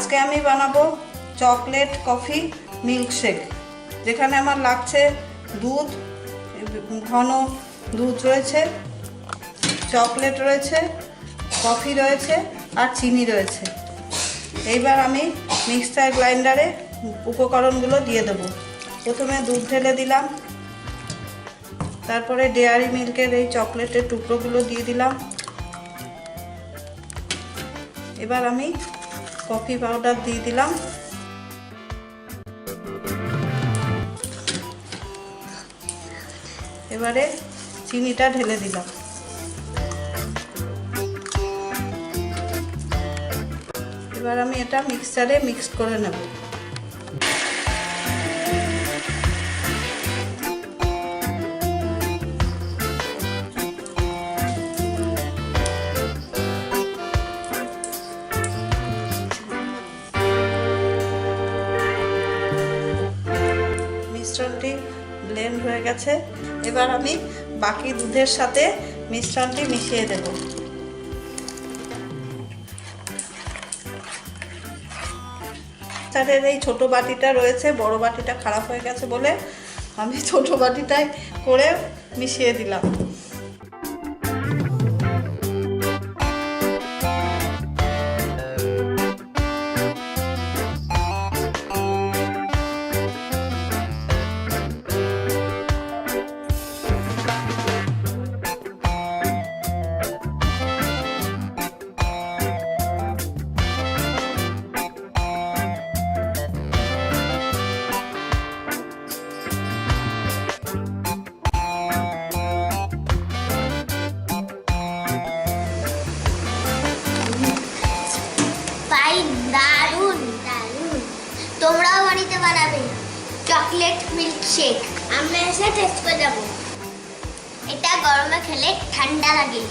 আজকে আমি বানাবো চকলেট কফি মিল্কশেক, যেখানে আমার লাগছে দুধ, ঘন দুধ রয়েছে, চকলেট রয়েছে, কফি রয়েছে আর চিনি রয়েছে। এইবার আমি মিক্সার গ্রাইন্ডারে উপকরণগুলো দিয়ে দেবো। প্রথমে দুধ ঢেলে দিলাম, তারপরে ডেয়ারি মিল্কের এই চকলেটের টুকরোগুলো দিয়ে দিলাম। এবার আমি কফি পাউডার দিয়ে দিলাম। এবারে চিনিটা ঢেলে দিলাম। এবার আমি এটা মিক্সারে মিক্স করে নেব। মিশ্রণটি ব্লেন্ড হয়ে গেছে। এবার আমি বাকি দুধের সাথে মিশ্রণটি মিশিয়ে দেব। তাদের এই ছোট বাটিটা রয়েছে, বড় বাটিটা খারাপ হয়ে গেছে বলে আমি ছোট বাটিটায় করে মিশিয়ে দিলাম। দারুণ দারুণ, তোমরাও বাড়িতে বানাবে চকলেট মিল্কশেক। আমরা এসে টেস্ট করে যাবো। এটা গরমে খেলে ঠান্ডা লাগে।